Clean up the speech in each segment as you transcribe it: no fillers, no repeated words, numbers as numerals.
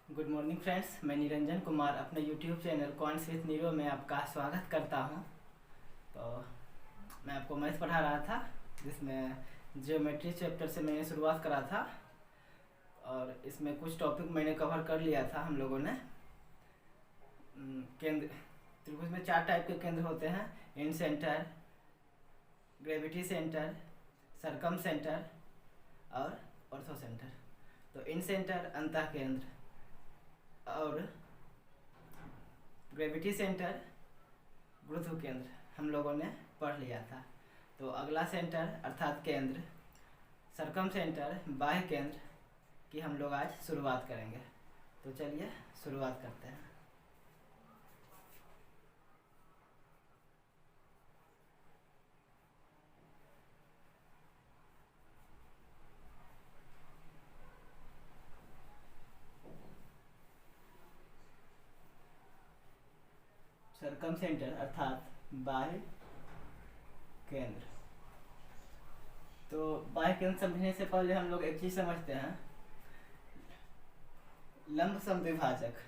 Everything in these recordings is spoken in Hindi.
गुड मॉर्निंग फ्रेंड्स, मैं निरंजन कुमार अपने YouTube channel cons with Nero में आपका स्वागत करता हूं। तो मैं आपको मैथ पढ़ा रहा था, जिसमें ज्योमेट्री चैप्टर से मैंने शुरुआत करा था और इसमें कुछ टॉपिक मैंने कवर कर लिया था हम लोगों ने। केंद्र त्रिभुज में 4 टाइप के केंद्र होते हैं: इन सेंटर, ग्रेविटी सेंटर, सरकम सेंटर और ऑर्थो सेंटर। तो इन सेंटर अंतः केंद्र और ग्रेविटी सेंटर गुरुत्व केंद्र हम लोगों ने पढ़ लिया था। तो अगला सेंटर अर्थात केंद्र, सरकम सेंटर, बाह्य केंद्र की हम लोग आज शुरुआत करेंगे। तो चलिए शुरुआत करते हैं। सरकम सेंटर अर्थात बाह्य केंद्र। तो बाह्य केंद्र समझने से पहले हम लोग एक चीज समझते हैं, लंब समद्विभाजक।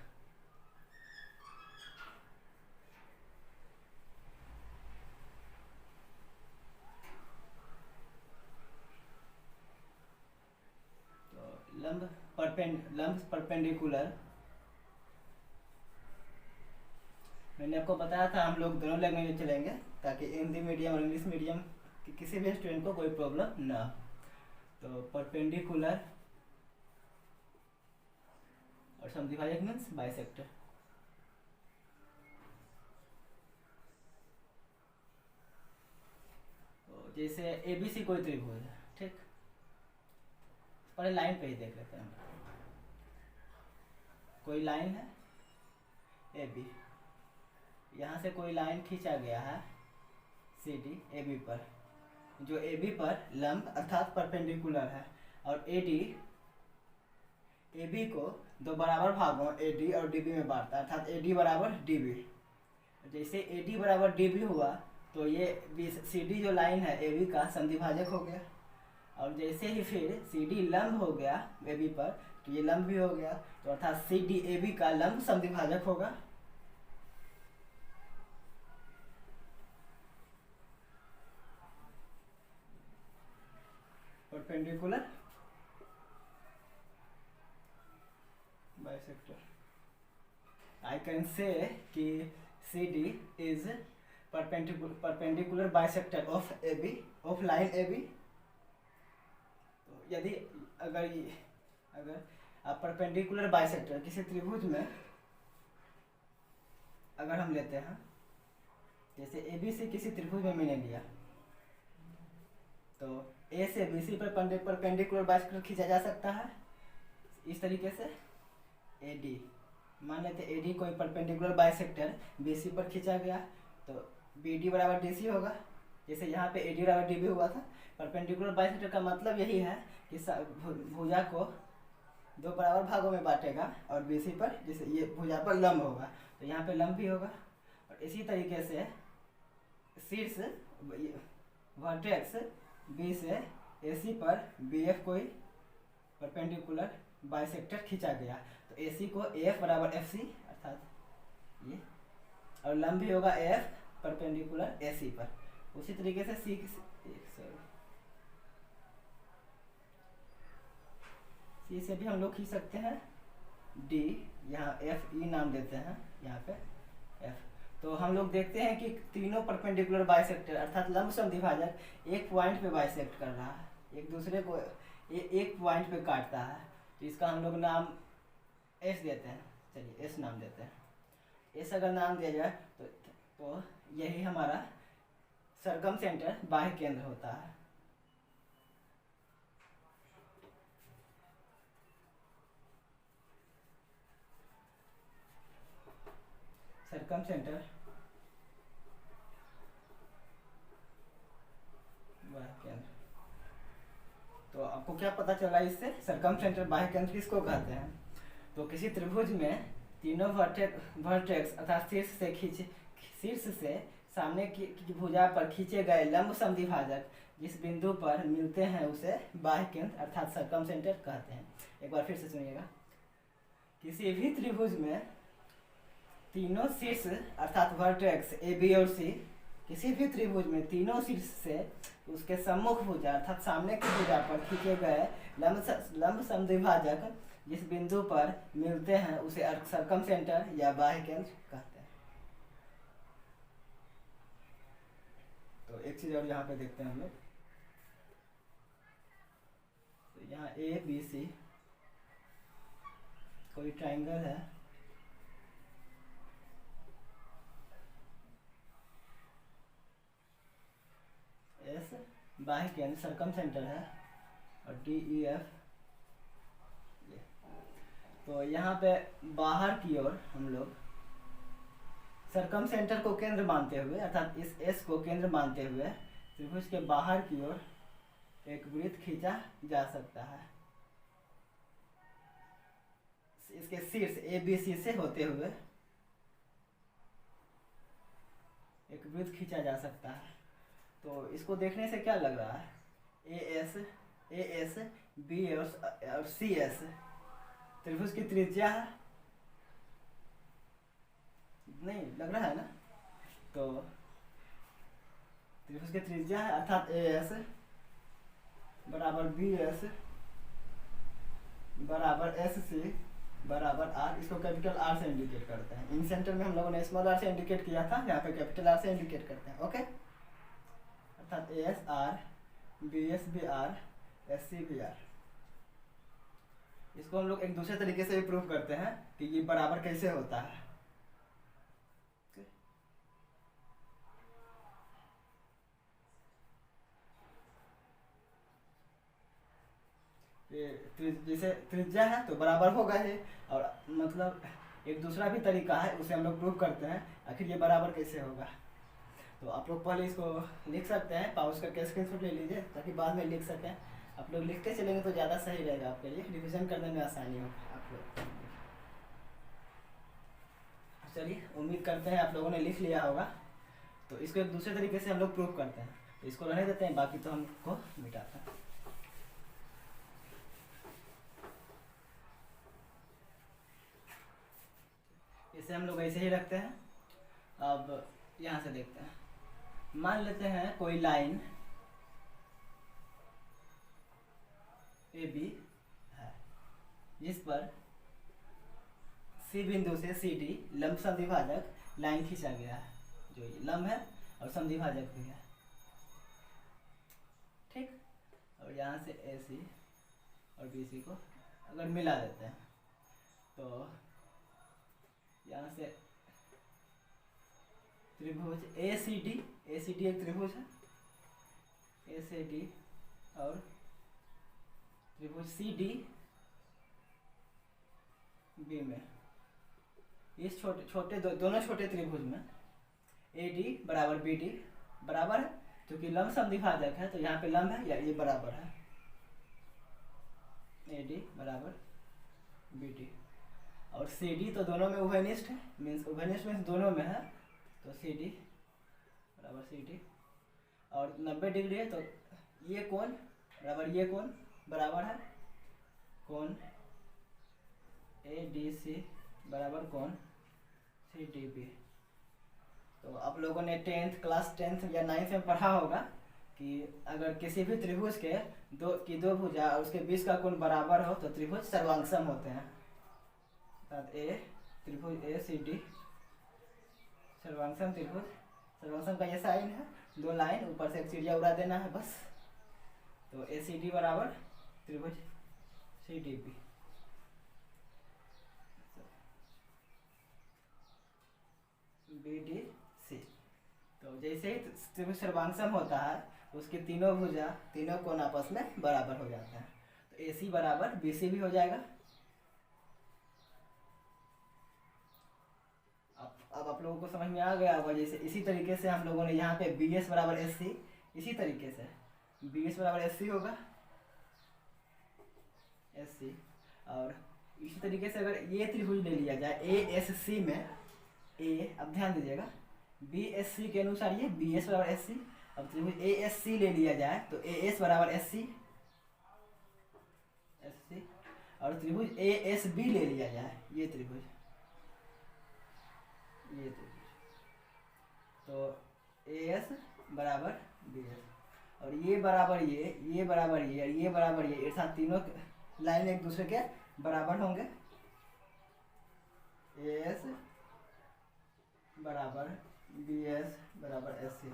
तो लंब परपेंडिकुलर, मैंने आपको बताया था हम लोग दोनों लैंग्वेज में चलेंगे ताकि हिंदी मीडियम और इंग्लिश मीडियम की किसी भी स्टूडेंट को कोई प्रॉब्लम ना हो। तो परपेंडिकुलर और समद्विभाजक मीन्स बाइसेक्टर। तो जैसे एबीसी कोई त्रिभुज है, ठीक, पहले लाइन पे ही देख लेते हैं। कोई लाइन है ए बी, यहाँ से कोई लाइन खींचा गया है सी डी ए बी पर, जो ए बी पर लंब अर्थात परपेंडिकुलर है, और ए डी ए बी को दो बराबर भागों ए डी और डी बी में बांटता है, अर्थात ए डी बराबर डी बी। जैसे ए डी बराबर डी बी हुआ तो ये सी डी जो लाइन है ए बी का संधिभाजक हो गया, और जैसे ही फिर सी डी लंब हो गया ए बी पर तो ये लंब भी हो गया, तो अर्थात सी डी ए बी का लंब संधिभाजक होगा। Perpendicular bisector, I can say कि C D is perpendicular bisector of A B, of line A B. तो यदि अगर आप परपेंडिकुलर बाइसेक्टर किसी त्रिभुज में अगर हम लेते हैं, जैसे ए बी सी किसी त्रिभुज में मैंने लिया, तो ए से बी सी पर परपेंडिकुलर बाइसेक्टर खींचा जा सकता है इस तरीके से। ए डी मान लेते ए डी कोई परपेंडिकुलर बाइसेक्टर बी सी पर खींचा गया तो बी डी बराबर डी सी होगा। जैसे यहाँ पे ए डी बराबर डी बी हुआ था। परपेंडिकुलर बाइसेक्टर का मतलब यही है कि भुजा को दो बराबर भागों में बांटेगा और बी सी पर, जैसे ये भुजा पर लंब होगा तो यहाँ पे लंब भी होगा। और इसी तरीके से शीर्ष वर्टेक्स बी से ए सी पर बी एफ कोई परपेंडिकुलर बाइसेक्टर खींचा गया तो ए सी को ए एफ बराबर एफ सी अर्थात ये, और लंब भी होगा ए एफ परपेंडिकुलर ए सी पर। उसी तरीके से सी से भी हम लोग खींच सकते हैं डी, यहाँ एफ ई नाम देते हैं यहाँ पे एफ। तो हम लोग देखते हैं कि तीनों परपेंडिकुलर बाइसेक्टर अर्थात लंब समद्विभाजक एक पॉइंट पे बाइसेक्ट कर रहा है, एक दूसरे को एक पॉइंट पे काटता है। तो इसका हम लोग नाम एस देते हैं, चलिए एस नाम देते हैं। एस अगर नाम दिया जाए तो यही हमारा सरकम सेंटर बाह्य केंद्र होता है। सरकम सेंटर बाह्य केंद्र। तो आपको क्या पता चला इससे, सरकम सेंटर बाह्य केंद्र किसको कहते हैं? तो किसी त्रिभुज में तीनों वर्टेक्स अर्थात शीर्ष से सामने की भुजा पर खींचे गए लंब समद्विभाजक जिस बिंदु पर मिलते हैं उसे बाह्य केंद्र अर्थात सरकम सेंटर कहते हैं। एक बार फिर से सुनिएगा कि किसी भी त्रिभुज में तीनों शीर्ष अर्थात वर्टेक्स ए बी और सी, किसी भी त्रिभुज में तीनों शीर्ष से उसके सम्मुख भुजा अर्थात सामने की भुजा पर खींचे गए लंब समद्विभाजक जिस बिंदु पर मिलते हैं उसे सर्कम सेंटर या बाह्य केंद्र कहते हैं। तो एक चीज और यहाँ पे देखते हैं हम लोग, तो यहाँ ए बी सी कोई ट्राइंगल है, एस बाह्य केंद्र सर्कम सेंटर है, और डी ई एफ। तो यहाँ पे बाहर की ओर हम लोग सर्कम सेंटर को केंद्र मानते हुए अर्थात इस एस को केंद्र मानते हुए त्रिभुज के बाहर की ओर एक वृत्त खींचा जा सकता है। इसके शीर्ष ए बी सी से होते हुए एक वृत्त खींचा जा सकता है। तो इसको देखने से क्या लग रहा है, ए एस बी और सी एस त्रिभुज की त्रिज्या है, नहीं लग रहा है ना। तो त्रिभुज की त्रिज्या है अर्थात ए एस बराबर बी एस बराबर एस सी बराबर आर। इसको कैपिटल आर से इंडिकेट करते हैं। इन सेंटर में हम लोगों ने स्मॉल आर से इंडिकेट किया था, यहाँ पे कैपिटल आर से इंडिकेट करते हैं। ओके, अर्थात A S R B S B R S C B R. इसको हम लोग एक दूसरे तरीके से भी प्रूव करते हैं कि ये बराबर कैसे होता है। जैसे त्रिज्या है तो बराबर होगा ये, और मतलब एक दूसरा भी तरीका है उसे हम लोग प्रूव करते हैं आखिर ये बराबर कैसे होगा। तो आप लोग पहले इसको लिख सकते हैं, पाउस करके स्क्रीनशॉट ले लीजिए ताकि बाद में लिख सकें। आप लोग लिखते चलेंगे तो ज़्यादा सही रहेगा, आपके लिए रिविजन करने में आसानी होगा आप लोग। चलिए, उम्मीद करते हैं आप लोगों ने लिख लिया होगा। तो इसको एक दूसरे तरीके से हम लोग प्रूव करते हैं। तो इसको रहने देते हैं, बाकी तो हमको मिटाते हैं। इसे हम लोग ऐसे ही रखते हैं। अब यहाँ से देखते हैं, मान लेते हैं कोई लाइन ए बी है जिस पर सी बिंदु से सी डी लंब समद्विभाजक लाइन खींचा गया है, जो ये लंब है और समद्विभाजक भी है, ठीक। और यहाँ से ए सी और बी सी को अगर मिला देते हैं तो यहाँ से त्रिभुज ए सी डी एक त्रिभुज है, ए सी डी और त्रिभुज सी डी बी में, इस दोनों छोटे त्रिभुज में ए डी बराबर बी डी बराबर है, क्योंकि लंब समद्विभाजक है तो यहाँ पे लंब है या ये बराबर है, ए डी बराबर बी डी। और सी डी तो दोनों में उभयनिष्ठ है, मीन्स उभयनिष्ठ मीन्स दोनों में है, तो सी डी बराबर सी डी। और 90 डिग्री है तो ये कोण बराबर ये कोण बराबर है कोण ए डी सी बराबर कोण सी डी बी। तो आप लोगों ने क्लास 10th या 9th में पढ़ा होगा कि अगर किसी भी त्रिभुज के दो भुजा और उसके बीच का कोण बराबर हो तो त्रिभुज सर्वांगसम होते हैं। त्रिभुज ए सी डी सर्वांगसम त्रिभुज, सर्वांगसम का ये साइन है, दो लाइन ऊपर से एक चिड़िया उड़ा देना है बस। तो ए सी डी बराबर त्रिभुज C D B. B D C. तो जैसे ही त्रिभुज सर्वांगसम होता है उसके तीनों भुजा तीनों कोण आपस में बराबर हो जाते हैं। तो ए सी बराबर बी सी भी हो जाएगा। अब आप लोगों को समझ में आ गया होगा। जैसे इसी तरीके से हम लोगों ने यहाँ पे बी एस बराबर एस सी, इसी तरीके से बी एस बराबर एस सी होगा एस सी। और इसी तरीके से अगर ये त्रिभुज ले लिया जाए ए एस सी में, ए अब ध्यान दीजिएगा बी एस सी के अनुसार ये बी एस बराबर एस सी। अब त्रिभुज ए एस सी ले लिया जाए तो ए एस बराबर एस सी और त्रिभुज ए एस बी ले लिया जाए, ये त्रिभुज, ये त्रिभुज, तो ए एस बराबर बी एस, और ये बराबर ये बराबर ये, और ये बराबर ये, अर्थात तीनों लाइन एक दूसरे के बराबर होंगे। ए एस बराबर बी एस बराबर एस सी,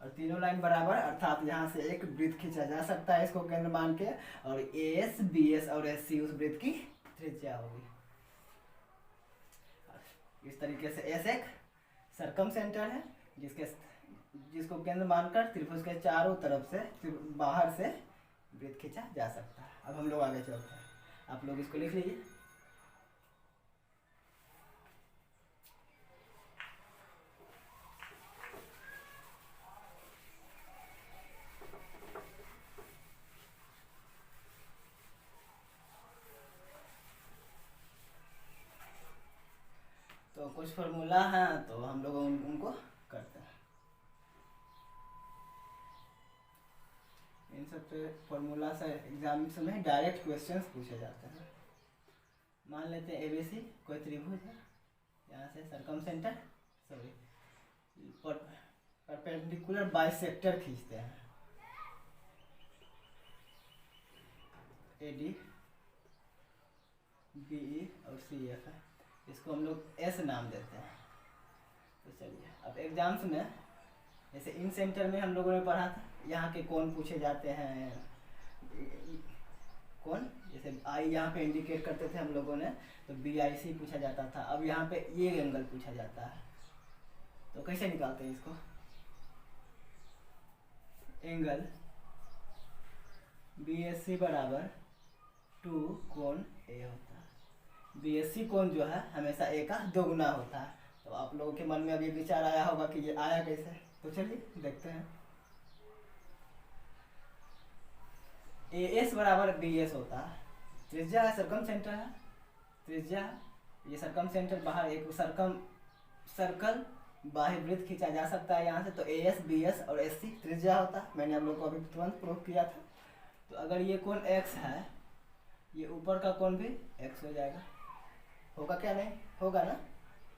और तीनों लाइन बराबर, अर्थात यहाँ से एक वृत्त खींचा जा सकता है इसको केंद्र मान के, और ए एस बी एस और एस सी उस वृत्त की त्रिज्या होगी। इस तरीके से एस एक सरकम सेंटर है जिसको केंद्र मानकर त्रिभुज के चारों तरफ से बाहर से वृत्त खींचा जा सकता है। अब हम लोग आगे चलते हैं, आप लोग इसको लिख लीजिए। तो कुछ फॉर्मूला है तो हम लोग उनको करते हैं। इन सब पे फॉर्मूला से एग्जाम में डायरेक्ट क्वेश्चंस पूछे जाते हैं। मान लेते हैं एबीसी कोई त्रिभुज है, यहाँ से सरकम सेंटर परपेंडिकुलर बाइसेक्टर खींचते हैं, एडी बीई और सी एफ है, इसको हम लोग एस नाम देते हैं। तो चलिए अब एग्जाम्स में जैसे इन सेंटर में हम लोगों ने पढ़ा था, यहाँ के कोण पूछे जाते हैं, कोण जैसे आई यहाँ पे इंडिकेट करते थे हम लोगों ने, तो बी आई सी पूछा जाता था। अब यहाँ पे ये एंगल पूछा जाता है, तो कैसे निकालते हैं इसको? एंगल बी एस सी बराबर 2 कोण ए होता है। बी एस सी कोण जो है हमेशा ए का दोगुना होता है। तो आप लोगों के मन में अभी विचार आया होगा कि ये आया कैसे, तो चलिए देखते हैं। ए एस बराबर बी एस होता है, त्रिज्या है, सरकम सेंटर है, त्रिज्या ये सरकम सेंटर, बाहर एक सर्कल बाह्य वृत्त खींचा जा सकता है यहाँ से, तो ए एस बी एस और एस सी त्रिज्या होता है। मैंने आप लोग को अभी तुरंत प्रूव किया था। तो अगर ये कोण एक्स है, ये ऊपर का कोण भी एक्स हो जाएगा, होगा क्या? नहीं होगा ना।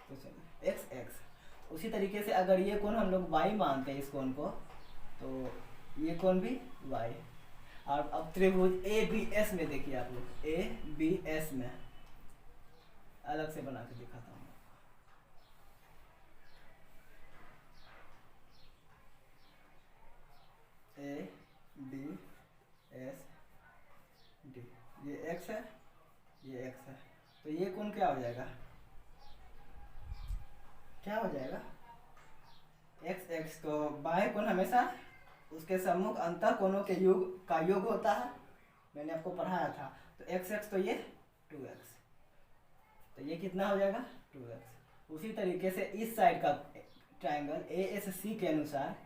तो चलिए एक्स एक्स। उसी तरीके से अगर ये कोण हम लोग वाई मानते हैं इस कोण को, तो ये कोण भी वाई। और अब त्रिभुज ए बी एस में देखिए आप लोग, ए बी एस में अलग से बना के दिखाता हूँ। ए बी एस डी, ये एक्स है, ये एक्स है, तो ये कोण क्या हो जाएगा? क्या हो जाएगा? X x. तो बाह्य कोण हमेशा उसके सम्मुख अंतः कोणों के योग का योग होता है, मैंने आपको पढ़ाया था। तो एक्स एक्स, तो ये 2x, तो ये कितना हो जाएगा? 2x। उसी तरीके से इस साइड का ट्रायंगल ए एस सी के अनुसार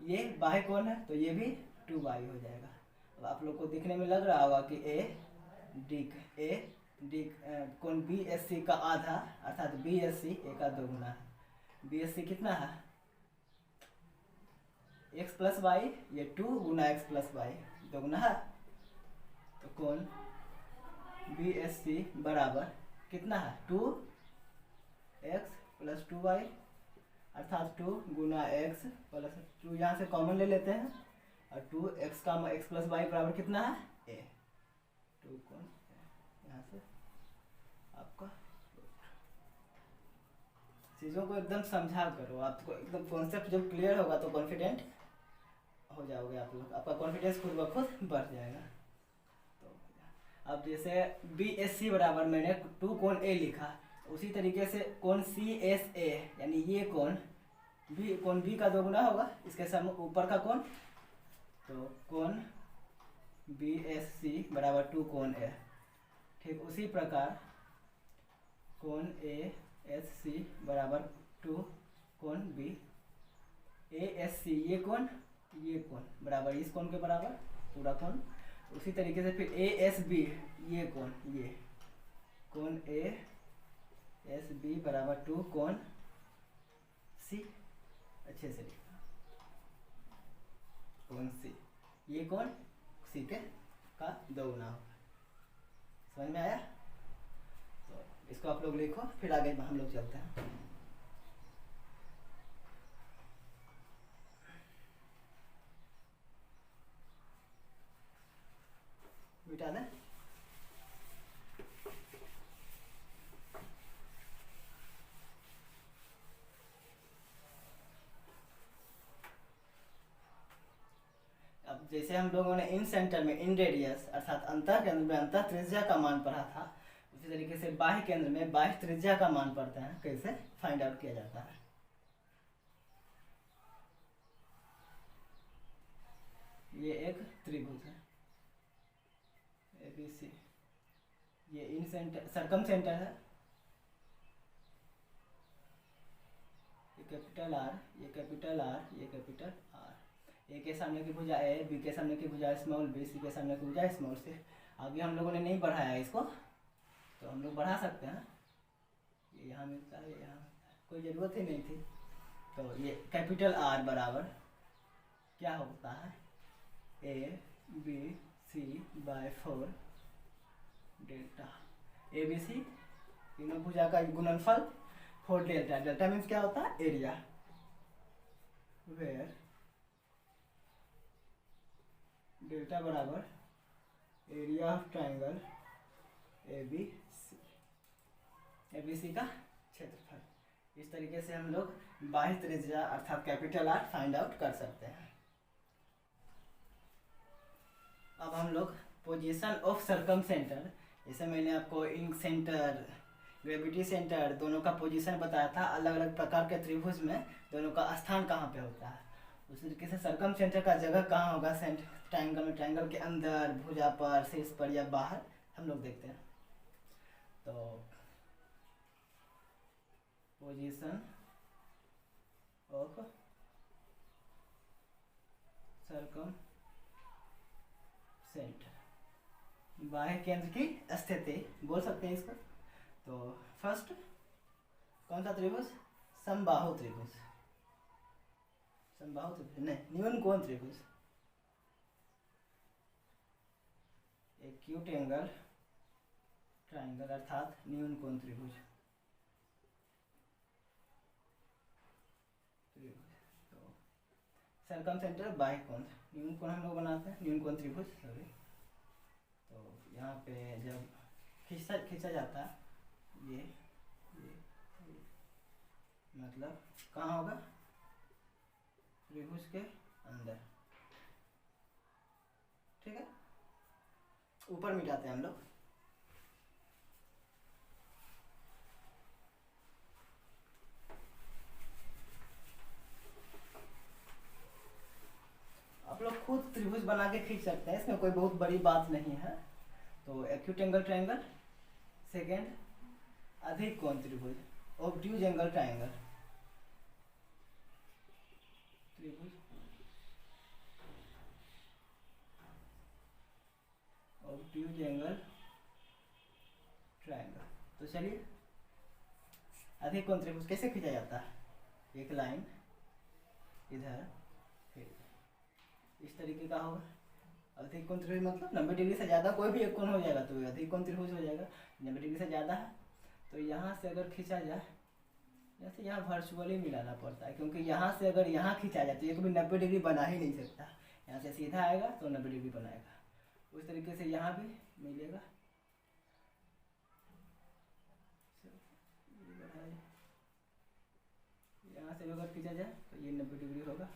ये बाह्य कोण है, तो ये भी 2y हो जाएगा। अब आप लोग को दिखने में लग रहा होगा कि ए डी कोण बी एस सी का आधा, अर्थात बी एस सी ए का दोगुना है। बी एस सी कितना है? x प्लस वाई, ये 2 गुना एक्स प्लस वाई दोगुना है। तो कोण बी एस सी बराबर कितना है? 2x प्लस 2y, अर्थात 2 गुना एक्स प्लस 2, यहाँ से कॉमन ले लेते हैं, और 2x का x प्लस वाई बराबर कितना है? a। 2 कोण यहाँ से आपका, चीज़ों को एकदम समझा करो, आपको एकदम कॉन्सेप्ट जब क्लियर होगा तो कॉन्फिडेंट हो जाओगे आप लोग, आपका कॉन्फिडेंस खुद ब खुद बढ़ जाएगा। तो अब जैसे बी एस सी बराबर मैंने 2 कोण ए लिखा, उसी तरीके से कोण सी एस ए, यानी ये कोण बी का दोगुना होगा, इसके सामने ऊपर का कोण, तो कोण बी एस सी बराबर 2 कोण ए। ठीक उसी प्रकार कोण ए एस सी बराबर 2 कोण बी, ए एस सी ये कोण बराबर इस कोण के बराबर पूरा कोण। उसी तरीके से फिर ए एस बी ये कोण ए एस बी बराबर 2 कोण सी, अच्छे से लिखना, कोण सी, ये कोण सी के का दोगुना होगा, समझ में आया? तो इसको आप लोग लिखो, फिर आगे हम लोग चलते हैं। मिटा दें। अब जैसे हम लोगों ने इन सेंटर में इन रेडियस अर्थात अंतः केंद्र में अंतः त्रिज्या का मान पढ़ा था, उसी तरीके से बाह्य केंद्र में बाह्य त्रिज्या का मान पढ़ते हैं, कैसे फाइंड आउट किया जाता है। ये एक त्रिभुज है ABC, ये इन सेंटर सरकम सेंटर है, ये कैपिटल R, ये कैपिटल R, ये कैपिटल R। ए के सामने की भुजा A, B के सामने की भुजा स्मॉल b, C के सामने की भुजा स्मॉल c। आगे हम लोगों ने नहीं बढ़ाया इसको, तो हम लोग बढ़ा सकते हैं। ये यहाँ मिलता है, यहाँ कोई ज़रूरत ही नहीं थी। तो ये कैपिटल R बराबर क्या होता है, ABC/4 डेल्टा। ABC तीनों भुजा का गुणनफल 4 डेल्टा। डेल्टा मीन्स क्या होता है, एरिया, वेयर डेल्टा बराबर एरिया ऑफ ट्राइंगल ABC का क्षेत्रफल। इस तरीके से हम लोग बाह्य त्रिज्या अर्थात कैपिटल R फाइंड आउट कर सकते हैं। अब हम लोग पोजीशन ऑफ सरकम सेंटर, जैसे मैंने आपको इंक सेंटर, ग्रेविटी सेंटर दोनों का पोजीशन बताया था, अलग अलग प्रकार के त्रिभुज में दोनों का स्थान कहाँ पे होता है, उसी तरीके से सरकम सेंटर का जगह कहाँ होगा, ट्रायंगल में, ट्रायंगल के अंदर, भुजा पर, शीर्ष पर या बाहर, हम लोग देखते हैं। तो पोजीशन ऑफ सरकम सेंटर, बाह्य केंद्र की स्थिति बोल सकते हैं इसको। तो फर्स्ट कौन सा त्रिभुज, समबाहु त्रिभुज, समबाहु त्रिभुज नहीं, न्यून कोण त्रिभुज, एक्यूट एंगल ट्रायंगल अर्थात न्यून कोण त्रिभुज। तो सरकम सेंटर बाह्य कोण, न्यून कोण हम लोग बनाते हैं, न्यून कोण त्रिभुज सॉरी। तो यहाँ पे जब खींचा जाता है ये मतलब कहाँ होगा, त्रिभुज के अंदर, ठीक है। ऊपर मिटाते हैं हम लोग। आप लोग खुद त्रिभुज बना के खींच सकते हैं, इसमें कोई बहुत बड़ी बात नहीं है। तो एक्यूट एंगल ट्रायंगल, सेकेंड अधिक कोण त्रिभुज, ऑब्ट्यूज एंगल ट्रायंगल, त्रिभुज ऑब्ट्यूज एंगल ट्रायंगल। तो चलिए, अधिक कोण त्रिभुज कैसे खींचा जाता है, एक लाइन इधर, फिर इस तरीके का होगा। अधिक कोण त्रिभुज मतलब 90 डिग्री से ज़्यादा कोई भी एक कोण हो जाएगा तो अधिक कोण त्रिभुज हो जाएगा। 90 डिग्री से ज़्यादा है तो यहाँ से अगर खींचा जाए, जैसे यहाँ वर्चुअली मिलाना पड़ता है, क्योंकि यहाँ से अगर यहाँ खींचा जाए तो ये कभी 90 डिग्री बना ही नहीं सकता। यहाँ से सीधा आएगा तो 90 डिग्री बनाएगा, उस तरीके से यहाँ भी मिलेगा। यहाँ से अगर खींचा जाए तो ये 90 डिग्री होगा,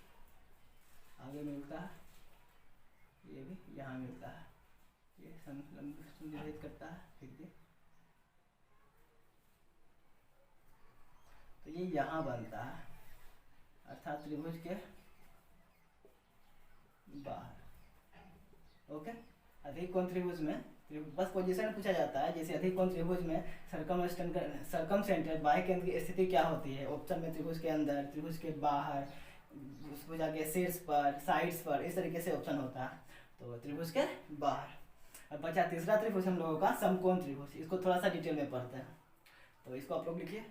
आगे मिलता है, ये भी यहाँ मिलता है, ये संदर्भित करता है फिर भी। तो ये यहाँ बनता है अर्थात त्रिभुज के बाहर। ओके, अधिक कोण त्रिभुज में बस पोजीशन पूछा जाता है, जैसे अधिक कोण त्रिभुज में सरकम सेंटर बाह्य केंद्र की स्थिति क्या होती है। ऑप्शन में त्रिभुज के अंदर, त्रिभुज के बाहर, उस भुजा के शीर्ष पर, साइड्स पर, इस तरीके से ऑप्शन होता है। तो त्रिभुज के बाहर। अब बचा तीसरा त्रिभुज हम लोगों का समकोण त्रिभुज, इसको थोड़ा सा डिटेल में पढ़ते हैं। तो इसको आप लोग लिखिए,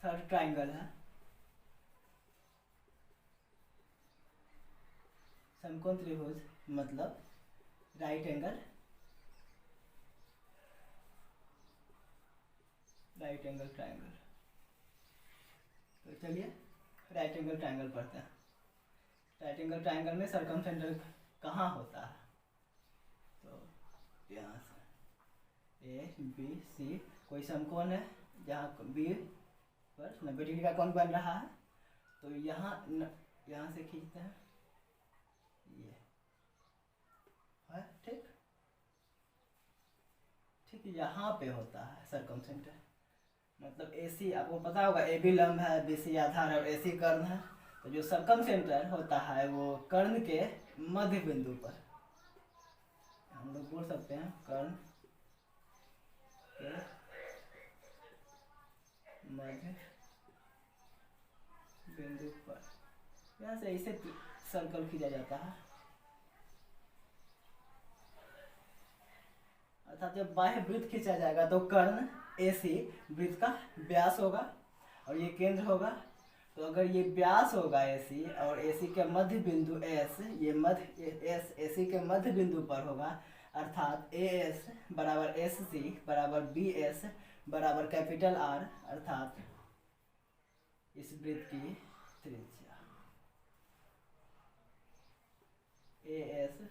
थर्ड ट्राइंगल है, समकोण त्रिभुज मतलब राइट एंगल ट्राइंगल। तो चलिए राइट एंगल ट्राइंगल पढ़ते हैं। राइट एंगल ट्राइंगल में सरकमसेंटर कहाँ होता है? तो यहाँ से ए बी सी कोई समकोण है जहाँ बी पर 90 डिग्री का कोण बन रहा है, तो यहाँ से खींचते हैं ये है, ठीक यहाँ पे होता है सरकमसेंटर। मतलब AC आपको पता होगा, AB लंब है, BC आधार है और AC कर्ण है। तो जो सरकमसेंटर होता है वो कर्ण के मध्य बिंदु पर, हम लोग बोल सकते हैं कर्ण के मध्य बिंदु पर, यहाँ से इसे सर्कल खींचा जाता है। अर्थात जब बाह्य वृत्त खींचा जाएगा तो कर्ण AC वृत्त का व्यास होगा और ये केंद्र होगा। तो अगर ये व्यास होगा AC और AC के मध्य बिंदु S, ये मध्य AC के मध्य बिंदु पर होगा, अर्थात AS बराबर SC बराबर BS बराबर कैपिटल R, अर्थात इस वृत्त की त्रिज्या AS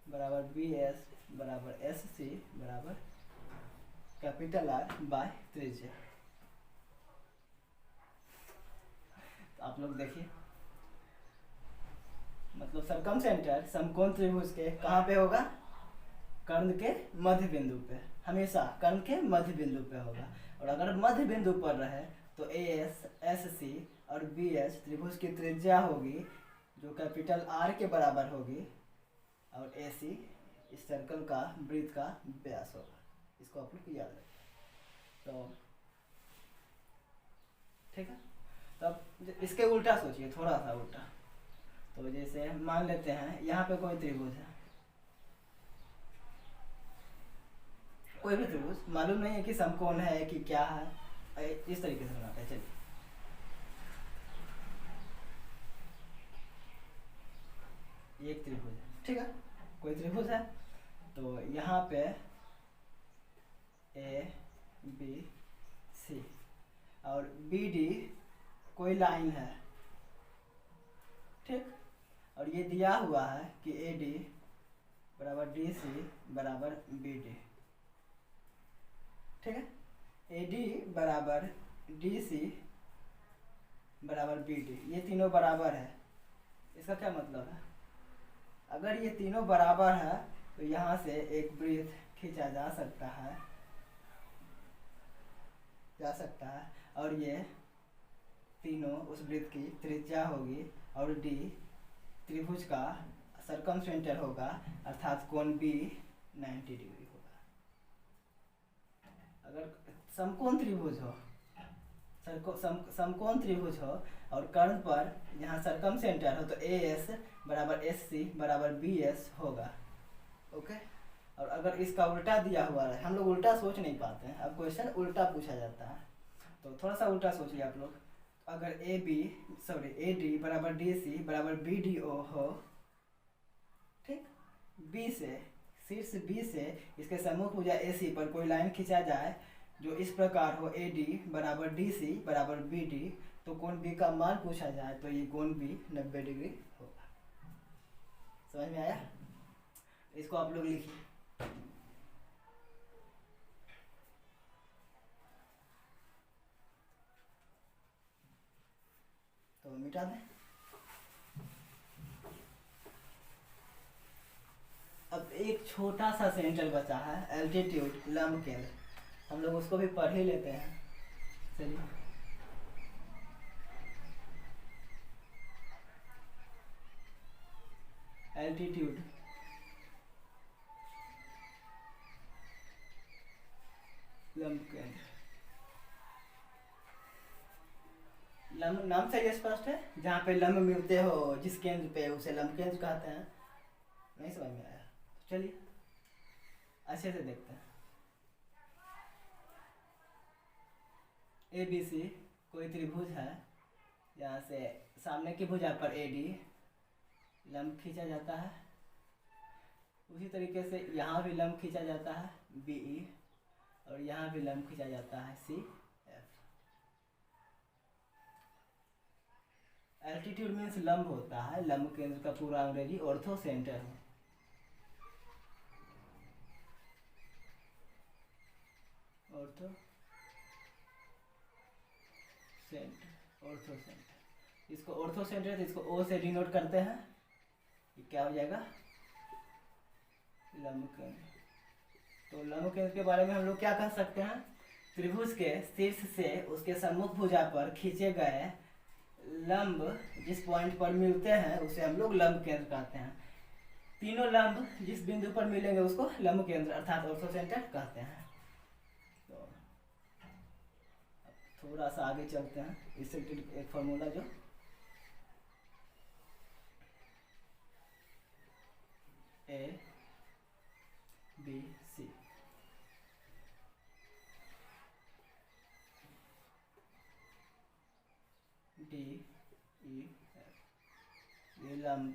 बराबर BS बराबर SC बराबर कैपिटल R बाय त्रिज्या। तो आप लोग देखिए, मतलब सरकमसेंटर समकोण त्रिभुज के कहाँ पे होगा? कर्ण के मध्य बिंदु पे, हमेशा कर्ण के मध्य बिंदु पे होगा। और अगर मध्य बिंदु पर रहे तो AS SC और BS त्रिभुज की त्रिज्या होगी जो कैपिटल R के बराबर होगी, और AC इस सर्कल का वृत्त का व्यास होगा। इसको आप लोग याद रखें। तो ठीक है, तो अब इसके उल्टा सोचिए, थोड़ा सा उल्टा। तो जैसे मान लेते हैं यहाँ पे कोई त्रिभुज है, कोई भी त्रिभुज, मालूम नहीं है कि समकोण है कि क्या है, इस तरीके से बनाते हैं। चलिए एक त्रिभुज है, ठीक है, कोई त्रिभुज है। तो यहाँ पे A B C और BD कोई लाइन है, ठीक, और ये दिया हुआ है कि AD बराबर DC बराबर BD, ठीक है। AD बराबर DC बराबर BD, ये तीनों बराबर है। इसका क्या मतलब है? अगर ये तीनों बराबर है तो यहाँ से एक वृत्त खींचा जा सकता है, और ये तीनों उस वृत्त की त्रिज्या होगी, और D त्रिभुज का सरकमसेंटर होगा, अर्थात कोण B 90 डिग्री होगा। अगर समकोण त्रिभुज हो, समकोण त्रिभुज हो और कर्ण पर यहाँ सरकमसेंटर हो, तो AS बराबर SC बराबर BS होगा, ओके। और अगर इसका उल्टा दिया हुआ है, हम लोग उल्टा सोच नहीं पाते हैं, अब क्वेश्चन उल्टा पूछा जाता है, तो थोड़ा सा उल्टा सोचिए आप लोग। अगर AD बराबर DC बराबर BDO हो, ठीक, B से, शीर्ष B से इसके सम्मुख भुजा AC पर कोई लाइन खींचा जाए जो इस प्रकार हो, AD बराबर DC बराबर BD, तो कोण B का मान पूछा जाए तो ये कोण B 90 डिग्री होगा। समझ में आया? इसको आप लोग लिखिए। तो मिटा दें। अब एक छोटा सा सेंटर बचा है, एल्टीट्यूड लंब केंद्र, हम लोग उसको भी पढ़ ही लेते हैं। चलिए एल्टीट्यूड लंब केंद्र, लंब नाम से ये स्पष्ट है, जहाँ पे लंब मिलते हो जिस केंद्र पे उसे लंब केंद्र कहते हैं। नहीं समझ में आया? तो चलिए अच्छे से देखते हैं। ABC कोई त्रिभुज है, यहाँ से सामने की भुजा पर AD लंब खींचा जाता है, उसी तरीके से यहाँ भी लंब खींचा जाता है BE, और यहाँ भी लंब खींचा जाता है CF। एल्टीट्यूड मीन्स लंब होता है, लंब केंद्र का पूरा अंग्रेजी ऑर्थो सेंटर है। ऑर्थो सेंटर, इसको ऑर्थो सेंटर, तो इसको O से डिनोट करते हैं, ये क्या हो जाएगा, लंब केंद्र। तो लंब केंद्र के बारे में हम लोग क्या कह सकते हैं, त्रिभुज के शीर्ष से उसके सम्मुख भुजा पर खींचे गए लंब जिस पॉइंट पर मिलते हैं उसे हम लोग लंब केंद्र कहते हैं। तीनों लंब जिस बिंदु पर मिलेंगे उसको लंब केंद्र अर्थात ऑर्थो सेंटर कहते हैं। तो थोड़ा सा आगे चलते हैं, इससे एक फॉर्मूला जो ABC, DEF, ये लंब,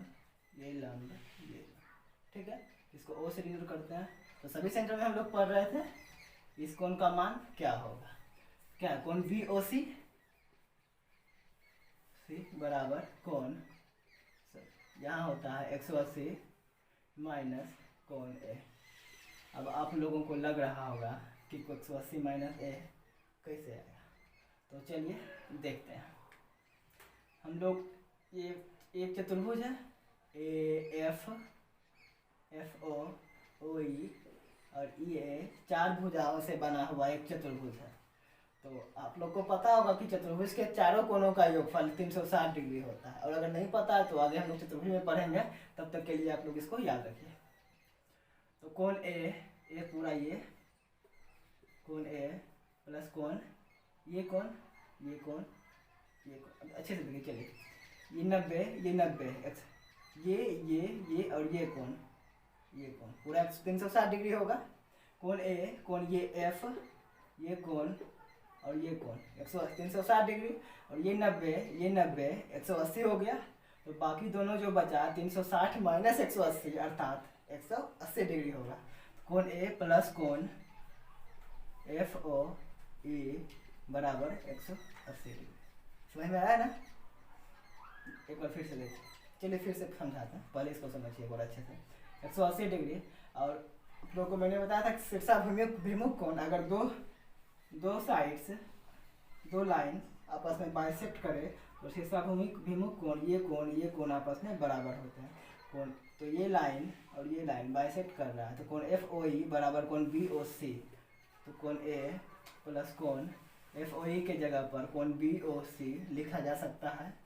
ये लंब, ये, ठीक है। इसको O से डिनोट करते हैं। तो सभी सेंटर में हम लोग पढ़ रहे थे इस कोण का मान क्या होगा, क्या कोण BOC बराबर कोण, यहाँ होता है 180 माइनस कोण A। अब आप लोगों को लग रहा होगा कि 180 माइनस A कैसे आएगा, तो चलिए देखते हैं। हम लोग ये एक चतुर्भुज है AF, FO, OE और EA, 4 भुजाओं से बना हुआ एक चतुर्भुज है। तो आप लोग को पता होगा कि चतुर्भुज के चारों कोणों का योगफल 360 डिग्री होता है, और अगर नहीं पता है तो आगे हम लोग चतुर्भुज में पढ़ेंगे, तब तक के लिए आप लोग इसको याद रखिए। तो कोण A पूरा ये कोण A प्लस कोण ये कोण ये कोण ये कोण, अच्छे से देखिए, चलिए ये 90 ये 90 ये और ये कोण पूरा 360 डिग्री होगा। कोण A, कोण ये F, ये कोण और ये कोण 360 डिग्री, और ये 90 180 हो गया। तो बाकी दोनों जो बचा 360 माइनस 180 अर्थात 180 डिग्री होगा। कोण A प्लस कोण FOE बराबर 180 डिग्री। समझ में आया ना? एक बार फिर से देखिए, चलिए फिर से समझाते हैं, पहले इसको समझिए बहुत अच्छे से। 180 डिग्री, और आप लोगों को मैंने बताया था कि शीर्षाभिमुख कोण अगर दो साइड्स, दो लाइन आपस में बाइसेक्ट करे तो शीर्षाभिमुख ये कोण आपस में बराबर होते हैं। कोण, तो ये लाइन और ये लाइन बाइसेक्ट कर रहा है, तो कोण FOE बराबर कोण BOC। तो कोण A प्लस कोण FOE के जगह पर कोण BOC लिखा जा सकता है।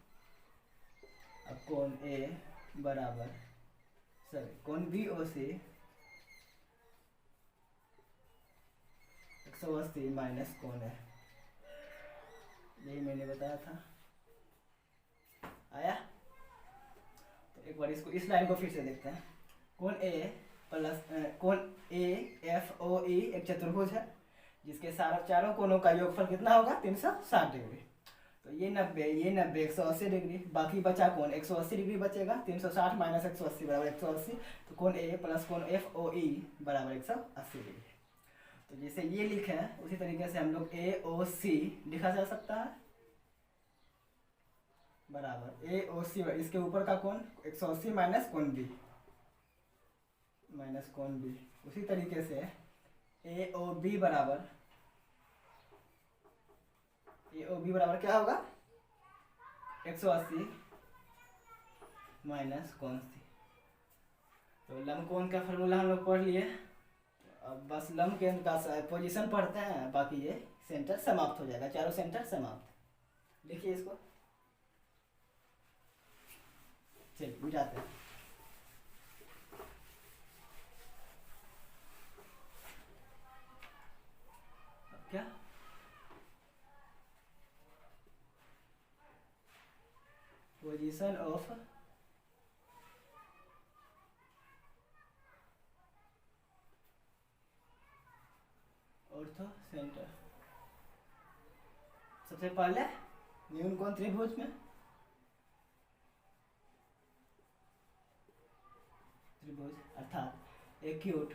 अब कोण A बराबर कोण BOC 180 माइनस कोण है, यही मैंने बताया था। आया? तो एक बार इसको, इस लाइन को फिर से देखते हैं। कोण A प्लस कोण AFOE एक चतुर्भुज है जिसके चारों कोणों का योगफल कितना होगा 360 डिग्री। तो ये 90 180 डिग्री, बाकी बचा कोण 180 डिग्री बचेगा। 360 माइनस 180 बराबर 180। तो कोण A प्लस कोण FOE बराबर 180 डिग्री। तो जैसे ये लिखे हैं उसी तरीके से हम लोग AOC लिखा जा सकता है बराबर AOC, इसके ऊपर का कोण 180 माइनस कोण B उसी तरीके से AOB बराबर क्या होगा 180 माइनस कोण C। तो लंब कोण का फॉर्मूला हम लोग पढ़ लिए। अब बस लंब केंद्र का पोजीशन पढ़ते हैं, बाकी ये सेंटर समाप्त हो जाएगा, चारों सेंटर समाप्त। लिखिए इसको, चलिए बुझाते हैं। अब क्या पोजीशन ऑफ ऑर्थो सेंटर। सबसे पहले न्यून कोण त्रिभुज में त्रिभुज अर्थात एक्यूट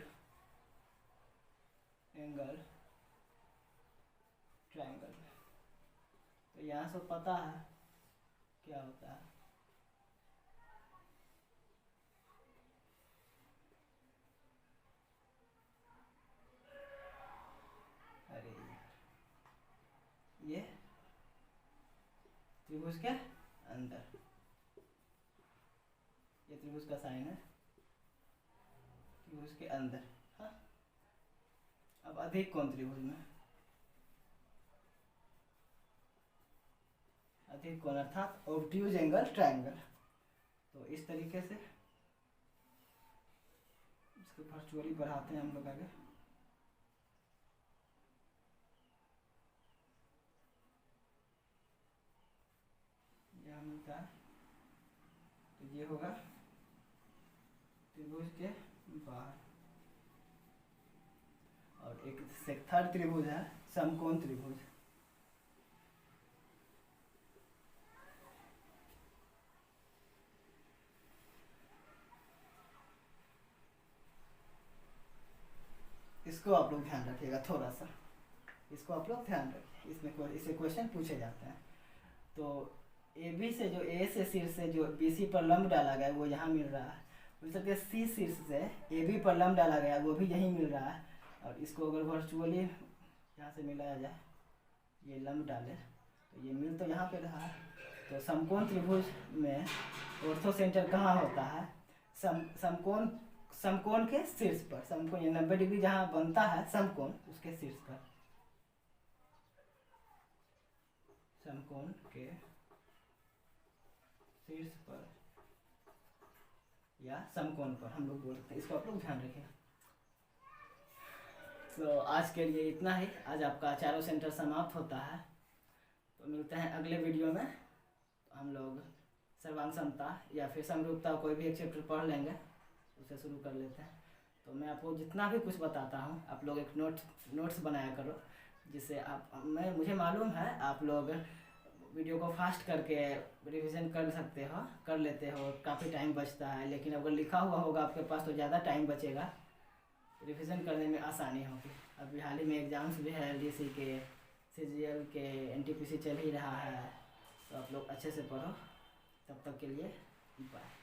एंगल ट्रायंगल में, तो यहाँ से पता है क्या होता है। अरे ये त्रिभुज के अंदर, ये त्रिभुज का साइन है, त्रिभुज के अंदर। हाँ, अब अधिक कोण त्रिभुज में अधिक कोण अर्थात ऑब्ट्यूज एंगल ट्रायंगल, तो इस तरीके से इसको वर्चुअली बढ़ाते हैं हम लोग आगे। यह मिलता है, तो ये होगा त्रिभुज के बाहर। और एक थर्ड त्रिभुज है समकोण त्रिभुज, इसको आप लोग ध्यान रखिएगा थोड़ा सा, इसको आप लोग ध्यान रखिए, इसमें इससे क्वेश्चन पूछे जाते हैं। तो ए बी से जो ए से शीर्ष से जो बी सी पर लंब डाला गया वो यहाँ मिल रहा है, उस तरह सी शीर्ष से ए बी पर लंब डाला गया वो भी यहीं मिल रहा है। और इसको अगर वर्चुअली यहाँ से मिलाया जाए, ये लंब डाले तो ये मिल तो यहाँ पे रहा है। तो समकोण त्रिभुज में ऑर्थो सेंटर कहाँ होता है? समकोण समकोण के शीर्ष पर, समकोण 90 डिग्री जहाँ बनता है समकोण उसके शीर्ष पर, समकोण के शीर्ष पर या समकोण पर हम लोग बोलते हैं, इसको आप लोग ध्यान रखें। तो आज के लिए इतना ही, आज आपका चारों सेंटर समाप्त होता है। तो मिलते हैं अगले वीडियो में। तो हम लोग सर्वांग समता या फिर समरूपता कोई भी एक चैप्टर पढ़ लेंगे, उसे शुरू कर लेते हैं। तो मैं आपको जितना भी कुछ बताता हूँ आप लोग एक नोट्स बनाया करो, जिससे मुझे मालूम है आप लोग वीडियो को फास्ट करके रिवीजन कर लेते हो, काफ़ी टाइम बचता है। लेकिन अगर लिखा हुआ होगा आपके पास तो ज़्यादा टाइम बचेगा, रिवीजन करने में आसानी होगी। अभी हाल ही में एग्ज़ाम्स भी है, LDC के, CGL के, NTPC चल ही रहा है, तो आप लोग अच्छे से पढ़ो। तब तक के लिए बाय।